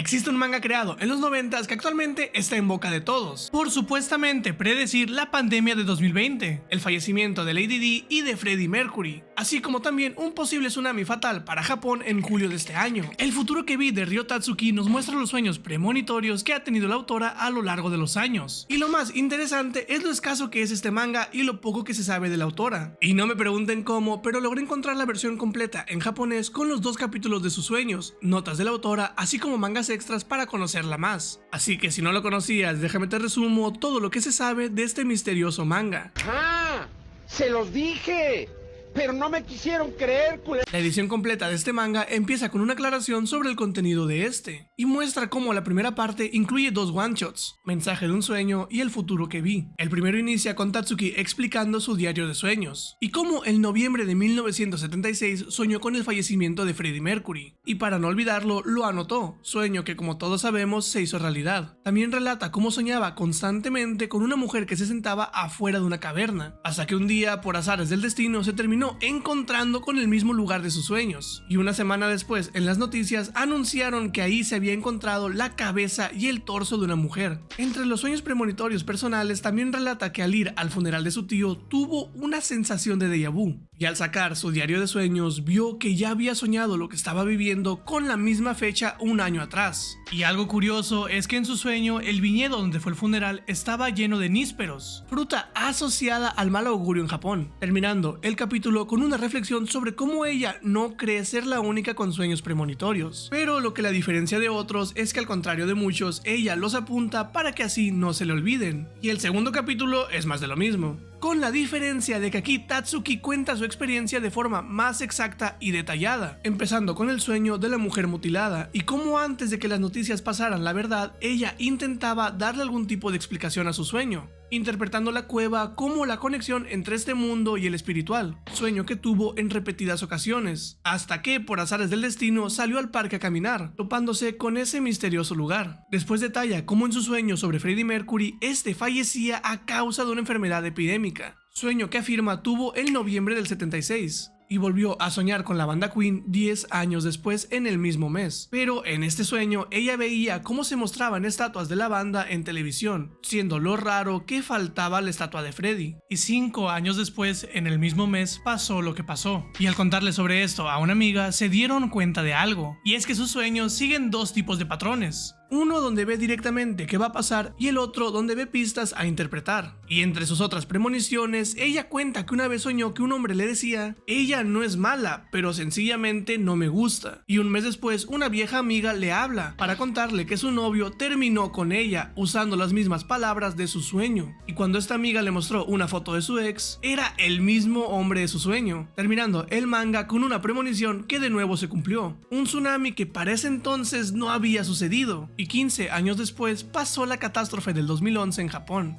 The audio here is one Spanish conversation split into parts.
Existe un manga creado en los 90s que actualmente está en boca de todos, por supuestamente predecir la pandemia de 2020, el fallecimiento de Lady Di y de Freddie Mercury, así como también un posible tsunami fatal para Japón en julio de este año. El futuro que vi de Ryo Tatsuki nos muestra los sueños premonitorios que ha tenido la autora a lo largo de los años. Y lo más interesante es lo escaso que es este manga y lo poco que se sabe de la autora. Y no me pregunten cómo, pero logré encontrar la versión completa en japonés con los 2 capítulos de sus sueños, notas de la autora, así como mangas extras para conocerla más. Así que si no lo conocías, déjame te resumo todo lo que se sabe de este misterioso manga. ¡Ah! ¡Se los dije! Pero no me quisieron creer, culero. La edición completa de este manga empieza con una aclaración sobre el contenido de este, y muestra cómo la primera parte incluye 2 one-shots, mensaje de un sueño y el futuro que vi. El primero inicia con Tatsuki explicando su diario de sueños, y cómo en noviembre de 1976 soñó con el fallecimiento de Freddie Mercury, y para no olvidarlo lo anotó, sueño que como todos sabemos se hizo realidad. También relata cómo soñaba constantemente con una mujer que se sentaba afuera de una caverna, hasta que un día por azares del destino se terminó encontrando con el mismo lugar de sus sueños, y una semana después en las noticias anunciaron que ahí se había encontrado la cabeza y el torso de una mujer. Entre los sueños premonitorios personales también relata que al ir al funeral de su tío tuvo una sensación de déjà vu, y al sacar su diario de sueños vio que ya había soñado lo que estaba viviendo con la misma fecha un año atrás. Y algo curioso es que en su sueño el viñedo donde fue el funeral estaba lleno de nísperos, fruta asociada al mal augurio en Japón, terminando el capítulo con una reflexión sobre cómo ella no cree ser la única con sueños premonitorios, pero lo que la diferencia de otros es que al contrario de muchos, ella los apunta para que así no se le olviden. Y el segundo capítulo es más de lo mismo, con la diferencia de que aquí Tatsuki cuenta su experiencia de forma más exacta y detallada, empezando con el sueño de la mujer mutilada y cómo antes de que las noticias pasaran la verdad, ella intentaba darle algún tipo de explicación a su sueño, interpretando la cueva como la conexión entre este mundo y el espiritual, sueño que tuvo en repetidas ocasiones, hasta que por azares del destino salió al parque a caminar, topándose con ese misterioso lugar. Después detalla cómo en su sueño sobre Freddie Mercury, este fallecía a causa de una enfermedad epidémica, sueño que afirma tuvo en noviembre del 76. Y volvió a soñar con la banda Queen 10 años después en el mismo mes. Pero en este sueño ella veía cómo se mostraban estatuas de la banda en televisión, siendo lo raro que faltaba la estatua de Freddie. Y 5 años después, en el mismo mes, pasó lo que pasó. Y al contarle sobre esto a una amiga, se dieron cuenta de algo. Y es que sus sueños siguen 2 tipos de patrones. Uno donde ve directamente qué va a pasar y el otro donde ve pistas a interpretar. Y entre sus otras premoniciones, ella cuenta que una vez soñó que un hombre le decía: ella no es mala, pero sencillamente no me gusta. Y un mes después, una vieja amiga le habla para contarle que su novio terminó con ella usando las mismas palabras de su sueño. Y cuando esta amiga le mostró una foto de su ex, era el mismo hombre de su sueño, terminando el manga con una premonición que de nuevo se cumplió. Un tsunami que para ese entonces no había sucedido. Y 15 años después pasó la catástrofe del 2011 en Japón.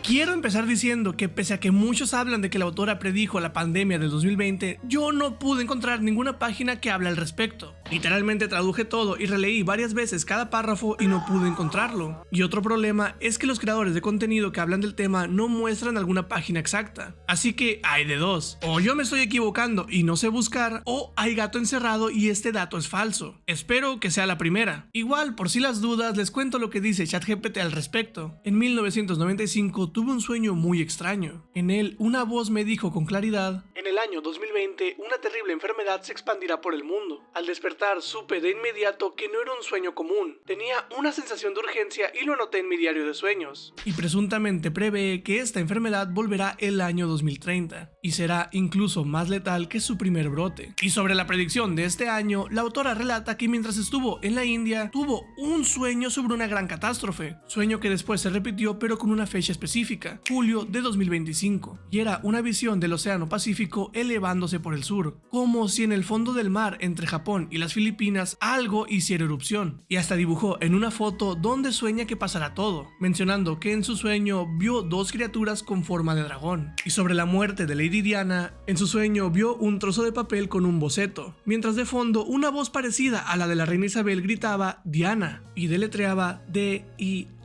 Quiero empezar diciendo que pese a que muchos hablan de que la autora predijo la pandemia del 2020, yo no pude encontrar ninguna página que hable al respecto. Literalmente traduje todo y releí varias veces cada párrafo y no pude encontrarlo. Y otro problema es que los creadores de contenido que hablan del tema no muestran alguna página exacta. Así que hay de dos: o yo me estoy equivocando y no sé buscar, o hay gato encerrado y este dato es falso. Espero que sea la primera. Igual, por si las dudas, les cuento lo que dice ChatGPT al respecto. En 1995 tuve un sueño muy extraño. En él, una voz me dijo con claridad: en el año 2020, una terrible enfermedad se expandirá por el mundo. Al despertar, supe de inmediato que no era un sueño común. Tenía una sensación de urgencia y lo anoté en mi diario de sueños. Y presuntamente prevé que esta enfermedad volverá el año 2030 y será incluso más letal que su primer brote. Y sobre la predicción de este año, la autora relata que mientras estuvo en la India, tuvo un sueño sobre una gran catástrofe. Sueño que después se repitió pero con una fecha específica, julio de 2025. Y era una visión del océano Pacífico elevándose por el sur, como si en el fondo del mar entre Japón y las las Filipinas algo hiciera erupción, y hasta dibujó en una foto donde sueña que pasará todo, mencionando que en su sueño vio dos criaturas con forma de dragón. Y sobre la muerte de Lady Diana, en su sueño vio un trozo de papel con un boceto, mientras de fondo una voz parecida a la de la reina Isabel gritaba Diana y deletreaba D-I-A-N-N-A.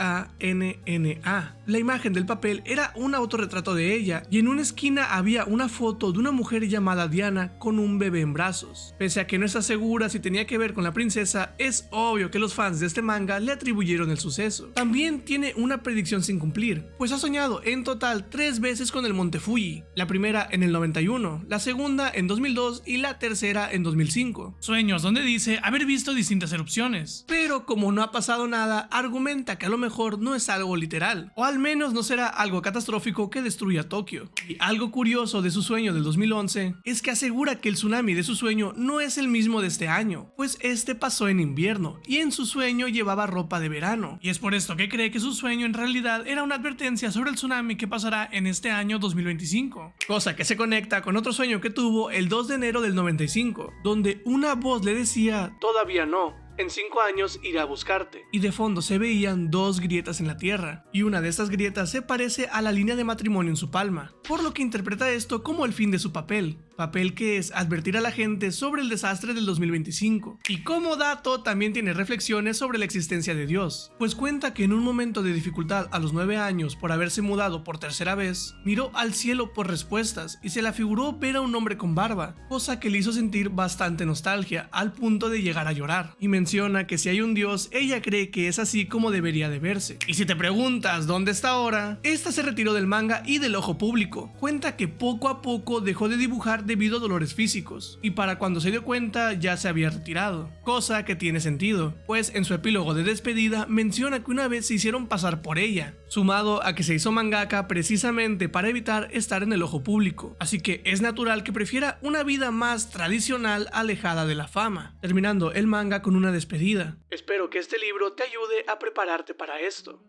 La imagen del papel era un autorretrato de ella, y en una esquina había una foto de una mujer llamada Diana con un bebé en brazos. Pese a que no está segura si tenía que ver con la princesa, es obvio que los fans de este manga le atribuyeron el suceso. También tiene una predicción sin cumplir, pues ha soñado en total 3 veces con el monte Fuji, la primera en el 91, la segunda en 2002 y la tercera en 2005. Sueños donde dice haber visto distintas erupciones. Pero como no ha pasado nada, argumenta que a lo mejor no es algo literal, o al menos no será algo catastrófico que destruya Tokio. Y algo curioso de su sueño del 2011 es que asegura que el tsunami de su sueño no es el mismo de este año, pues este pasó en invierno y en su sueño llevaba ropa de verano. Y es por esto que cree que su sueño en realidad era una advertencia sobre el tsunami que pasará en este año 2025. Cosa que se conecta con otro sueño que tuvo el 2 de enero del 95, donde una voz le decía todavía no. En 5 años iré a buscarte. Y de fondo se veían 2 grietas en la tierra, y una de estas grietas se parece a la línea de matrimonio en su palma, por lo que interpreta esto como el fin de su papel que es advertir a la gente sobre el desastre del 2025. Y como dato también tiene reflexiones sobre la existencia de Dios, pues cuenta que en un momento de dificultad a los 9 años por haberse mudado por tercera vez, miró al cielo por respuestas y se le afiguró ver a un hombre con barba, cosa que le hizo sentir bastante nostalgia al punto de llegar a llorar, y menciona que si hay un Dios, ella cree que es así como debería de verse. Y si te preguntas dónde está ahora, esta se retiró del manga y del ojo público. Cuenta que poco a poco dejó de dibujar debido a dolores físicos, y para cuando se dio cuenta ya se había retirado, cosa que tiene sentido, pues en su epílogo de despedida menciona que una vez se hicieron pasar por ella, sumado a que se hizo mangaka precisamente para evitar estar en el ojo público, así que es natural que prefiera una vida más tradicional alejada de la fama, terminando el manga con una despedida. Espero que este libro te ayude a prepararte para esto.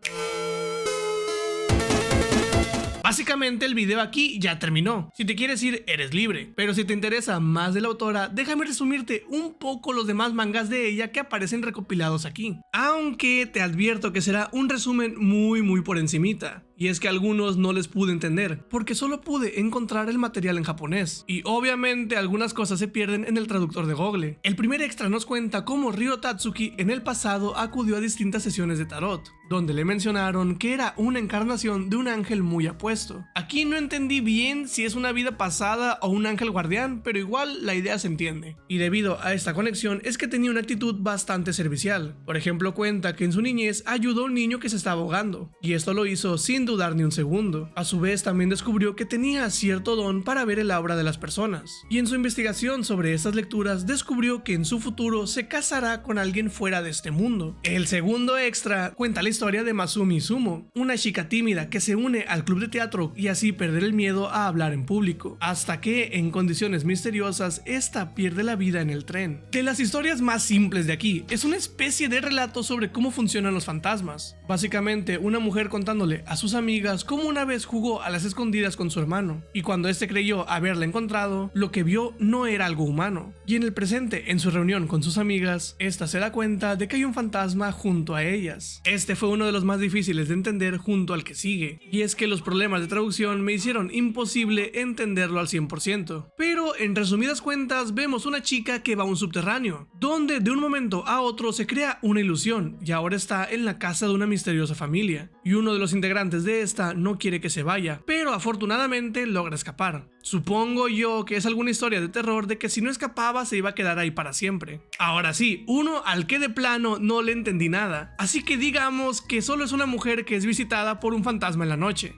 Básicamente el video aquí ya terminó. Si te quieres ir, eres libre. Pero si te interesa más de la autora, déjame resumirte un poco los demás mangas de ella que aparecen recopilados aquí. Aunque te advierto que será un resumen muy por encimita. Y es que a algunos no les pude entender, porque solo pude encontrar el material en japonés. Y obviamente algunas cosas se pierden en el traductor de Google. El primer extra nos cuenta cómo Ryo Tatsuki en el pasado acudió a distintas sesiones de tarot, donde le mencionaron que era una encarnación de un ángel muy apuesto. Aquí no entendí bien si es una vida pasada o un ángel guardián, pero igual la idea se entiende. Y debido a esta conexión es que tenía una actitud bastante servicial. Por ejemplo, cuenta que en su niñez ayudó a un niño que se estaba ahogando, y esto lo hizo sin dudar ni un segundo. A su vez también descubrió que tenía cierto don para ver el aura de las personas, y en su investigación sobre estas lecturas descubrió que en su futuro se casará con alguien fuera de este mundo. El segundo extra cuenta la historia de Masumi Izumo, una chica tímida que se une al club de teatro y así perder el miedo a hablar en público, hasta que en condiciones misteriosas esta pierde la vida en el tren. De las historias más simples de aquí, es una especie de relato sobre cómo funcionan los fantasmas. Básicamente una mujer contándole a sus amigas cómo una vez jugó a las escondidas con su hermano, y cuando este creyó haberla encontrado, lo que vio no era algo humano. Y en el presente, en su reunión con sus amigas, esta se da cuenta de que hay un fantasma junto a ellas. Este fue uno de los más difíciles de entender junto al que sigue, y es que los problemas de traducción me hicieron imposible entenderlo al 100%. Pero en resumidas cuentas vemos una chica que va a un subterráneo, donde de un momento a otro se crea una ilusión, y ahora está en la casa de una misteriosa familia, y uno de los integrantes de esta no quiere que se vaya, pero afortunadamente logra escapar. Supongo yo que es alguna historia de terror de que si no escapaba se iba a quedar ahí para siempre. Ahora sí, uno al que de plano no le entendí nada, así que digamos que solo es una mujer que es visitada por un fantasma en la noche.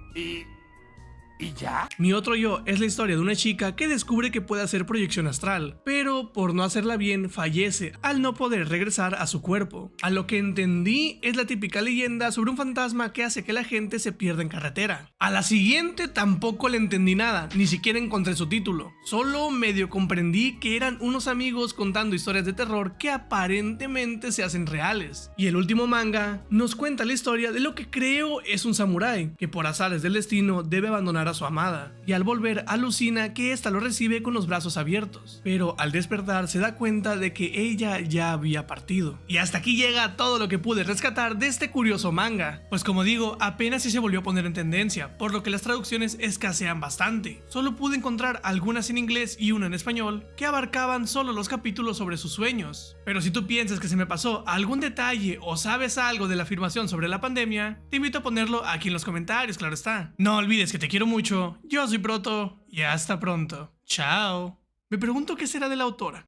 ¿Y ya? Mi otro yo es la historia de una chica que descubre que puede hacer proyección astral, pero por no hacerla bien fallece al no poder regresar a su cuerpo. A lo que entendí es la típica leyenda sobre un fantasma que hace que la gente se pierda en carretera. A la siguiente tampoco le entendí nada, ni siquiera encontré su título. Solo medio comprendí que eran unos amigos contando historias de terror que aparentemente se hacen reales. Y el último manga nos cuenta la historia de lo que creo es un samurái que por azares del destino debe abandonar a su amada, y al volver alucina que ésta lo recibe con los brazos abiertos, pero al despertar se da cuenta de que ella ya había partido. Y hasta aquí llega todo lo que pude rescatar de este curioso manga, pues como digo, apenas si se volvió a poner en tendencia, por lo que las traducciones escasean bastante. Solo pude encontrar algunas en inglés y una en español que abarcaban solo los capítulos sobre sus sueños. Pero si tú piensas que se me pasó algún detalle o sabes algo de la afirmación sobre la pandemia, te invito a ponerlo aquí en los comentarios, claro está. No olvides que te quiero mucho, yo soy Proto y hasta pronto. Chao. Me pregunto qué será de la autora.